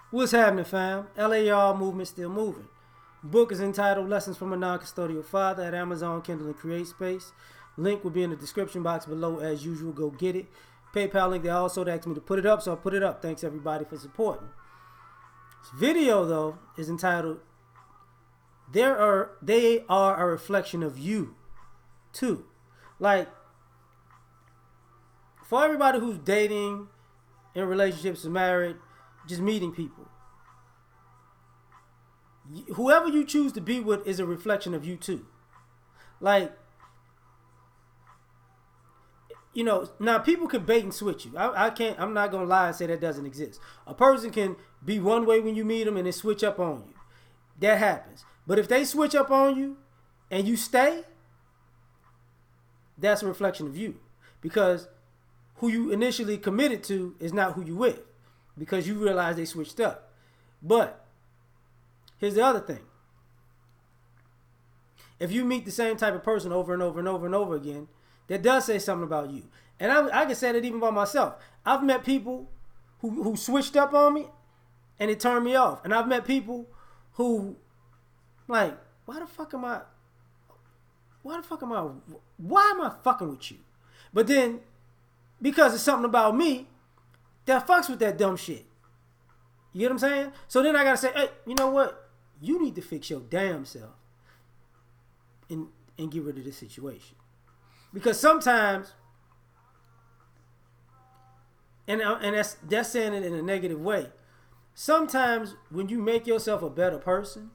What's happening, fam? L.A.R. movement still moving. Book is entitled Lessons from a Non-Custodial Father at Amazon, Kindle, and Create Space. Link will be in the description box below as usual. Go get it. PayPal link. They also asked me to put it up, so I put it up. Thanks everybody for supporting. This video though is entitled They are a reflection of you too. Like for everybody who's dating, in relationships, is married, just meeting people. Whoever you choose to be with is a reflection of you too. Like, you know, now people can bait and switch you. I can't, I'm not going to lie and say that doesn't exist. A person can be one way when you meet them and then switch up on you. That happens. But if they switch up on you and you stay, that's a reflection of you. Because who you initially committed to is not who you with. Because you realize they switched up. But here's the other thing. If you meet the same type of person over and over and over and over again, that does say something about you. And I can say that even by myself. I've met people who switched up on me and it turned me off. And I've met people who, like, why am I fucking with you? But then, because it's something about me, that fucks with that dumb shit. You get what I'm saying? So then I gotta say, hey, you know what? You need to fix your damn self and get rid of this situation. Because sometimes, and that's saying it in a negative way. Sometimes when you make yourself a better person,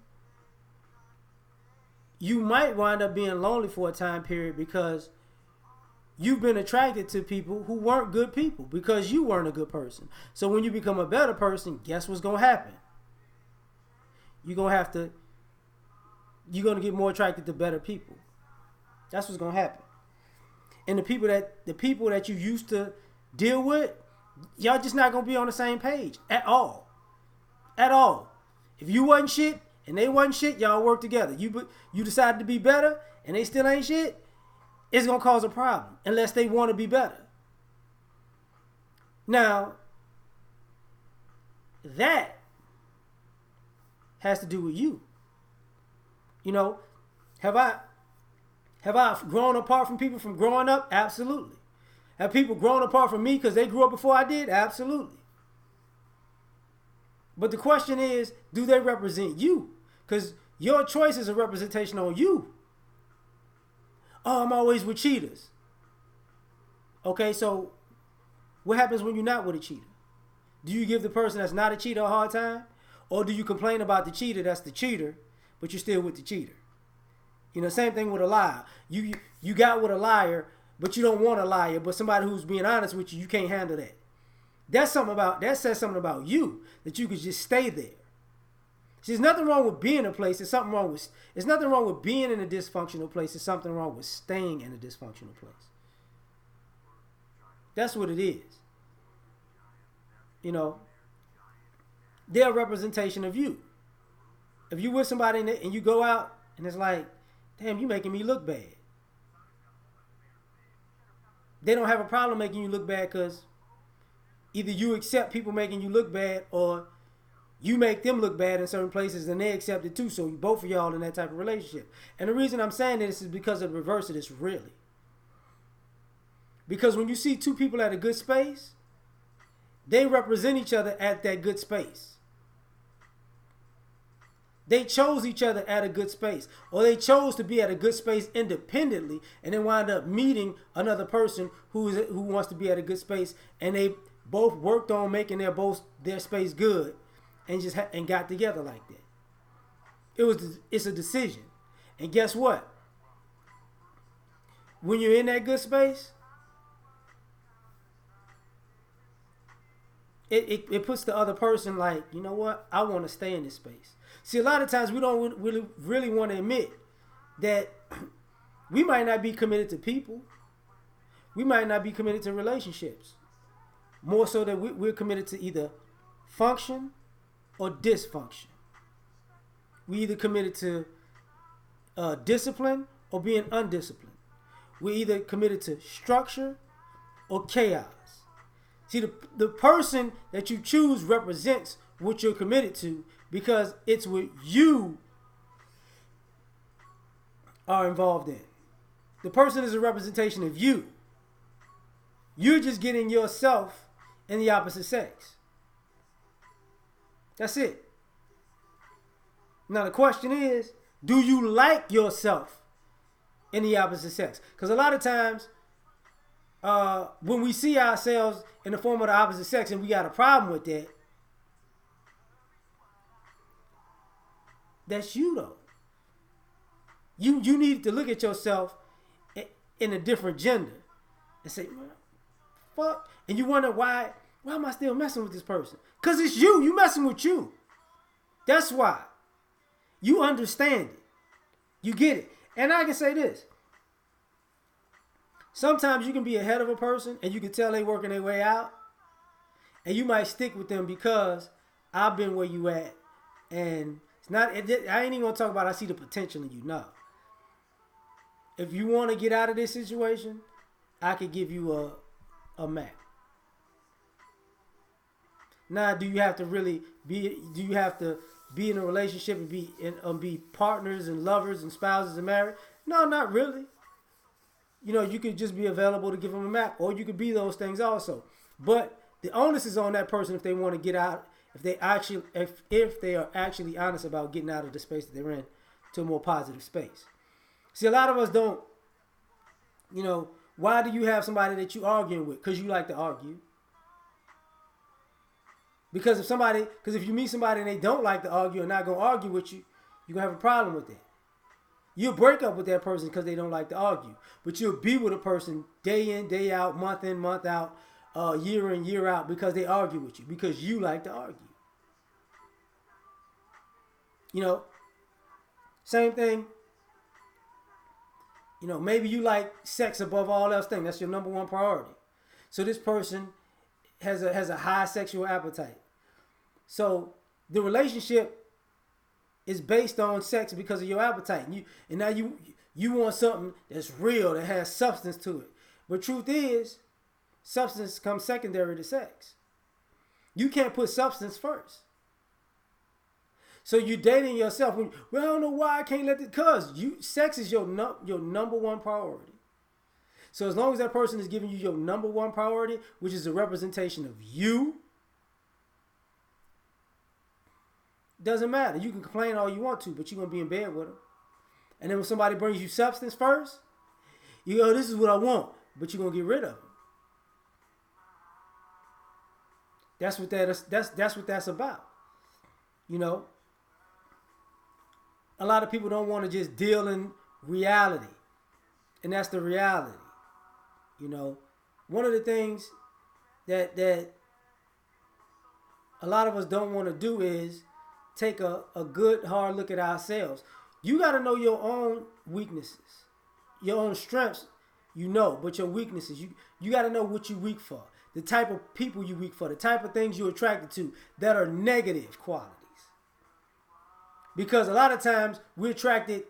you might wind up being lonely for a time period because you've been attracted to people who weren't good people because you weren't a good person. So when you become a better person, guess what's going to happen? You're going to get more attracted to better people. That's what's going to happen. And the people that you used to deal with, y'all just not going to be on the same page at all. At all. If you wasn't shit and they wasn't shit, y'all work together. You decided to be better and they still ain't shit, it's going to cause a problem unless they want to be better. Now, that has to do with you. You know, have I grown apart from people from growing up? Absolutely. Have people grown apart from me because they grew up before I did? Absolutely. But the question is, do they represent you? Because your choice is a representation on you. Oh, I'm always with cheaters. Okay, so what happens when you're not with a cheater? Do you give the person that's not a cheater a hard time? Or do you complain about the cheater that's the cheater, but you're still with the cheater? You know, same thing with a liar. You got with a liar, but you don't want a liar, but somebody who's being honest with you, you can't handle that. That says something about you, that you could just stay there. See, there's nothing wrong with being in a place. There's nothing wrong with being in a dysfunctional place. There's something wrong with staying in a dysfunctional place. That's what it is. You know, they're a representation of you. If you with somebody and you go out and it's like, damn, you making me look bad. They don't have a problem making you look bad because either you accept people making you look bad or you make them look bad in certain places and they accept it too. So both of y'all in that type of relationship. And the reason I'm saying this is because of the reverse of this, really. Because when you see two people at a good space, they represent each other at that good space. They chose each other at a good space. Or they chose to be at a good space independently and then wind up meeting another person who wants to be at a good space. And they both worked on making their space good. And got together like that. It's a decision. And guess what? When you're in that good space, it puts the other person like, you know what? I want to stay in this space. See, a lot of times we don't really want to admit that we might not be committed to people. We might not be committed to relationships. More so that we're committed to either function or dysfunction. We either committed to discipline or being undisciplined. We're either committed to structure or chaos. See, the person that you choose represents what you're committed to, because it's what you are involved in. The person is a representation of you. You're just getting yourself in the opposite sex. That's it. Now the question is, do you like yourself in the opposite sex? Because a lot of times, when we see ourselves in the form of the opposite sex and we got a problem with that, that's you though. You need to look at yourself in a different gender and say, fuck. And you wonder why am I still messing with this person? Because it's you. You messing with you. That's why. You understand it. You get it. And I can say this. Sometimes you can be ahead of a person and you can tell they working their way out. And you might stick with them because I've been where you at. And it's not, I ain't even going to talk about I see the potential in you. No. If you want to get out of this situation, I could give you a map. Now, do you have to be in a relationship and be partners and lovers and spouses and married? No, not really. You know, you could just be available to give them a map, or you could be those things also. But the onus is on that person if they want to get out, if they are actually honest about getting out of the space that they're in to a more positive space. See, a lot of us don't, you know, why do you have somebody that you arguing with? Because you like to argue. Because if you meet somebody and they don't like to argue and not going to argue with you, you're going to have a problem with that. You'll break up with that person because they don't like to argue. But you'll be with a person day in, day out, month in, month out, year in, year out, because they argue with you. Because you like to argue. You know, same thing. You know, maybe you like sex above all else things. That's your number one priority. So this person has a high sexual appetite. So the relationship is based on sex because of your appetite. And now you want something that's real, that has substance to it. But truth is, substance comes secondary to sex. You can't put substance first. So you're dating yourself. Well, I don't know why I can't let it. Because sex is your number one priority. So as long as that person is giving you your number one priority, which is a representation of you, doesn't matter. You can complain all you want to, but you're going to be in bed with them. And then when somebody brings you substance first, you go, this is what I want, but you're going to get rid of them. That's what that's about. You know, a lot of people don't want to just deal in reality. And that's the reality. You know, one of the things that a lot of us don't want to do is take a good hard look at ourselves. You got to know your own weaknesses, your own strengths, you know, but your weaknesses, you got to know what you're weak for, the type of people you're weak for, the type of things you're attracted to that are negative qualities. Because a lot of times we're attracted,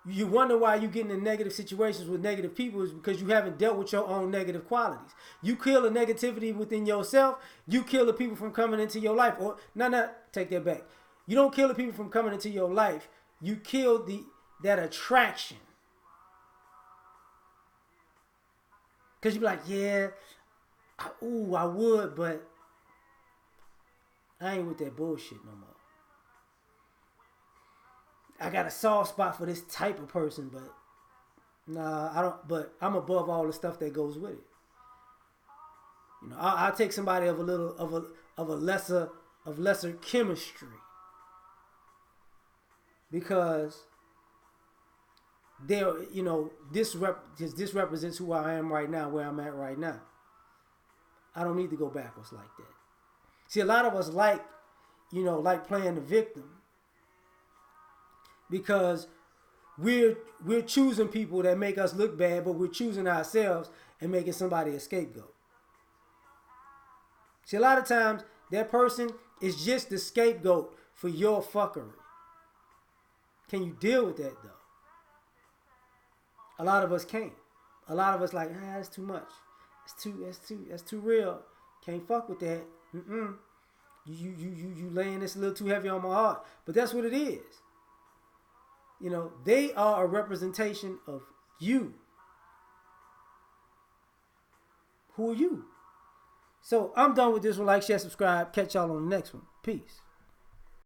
you wonder why you get in negative situations with negative people is because you haven't dealt with your own negative qualities. You kill the negativity within yourself, you kill the people from coming into your life. Or, no, take that back. You don't kill the people from coming into your life. You kill that attraction. Because you be like, yeah, I would, but I ain't with that bullshit no more. I got a soft spot for this type of person, but nah, I don't. But I'm above all the stuff that goes with it. You know, I'll take somebody of lesser chemistry because they're, you know, this represents who I am right now, where I'm at right now. I don't need to go backwards like that. See, a lot of us like playing the victim. Because we're choosing people that make us look bad, but we're choosing ourselves and making somebody a scapegoat. See, a lot of times that person is just the scapegoat for your fuckery. Can you deal with that though? A lot of us can't. A lot of us like, that's too much. That's too real. Can't fuck with that. You laying this a little too heavy on my heart, but that's what it is. You know, they are a representation of you. Who are you? So I'm done with this one. Like, share, subscribe. Catch y'all on the next one. Peace.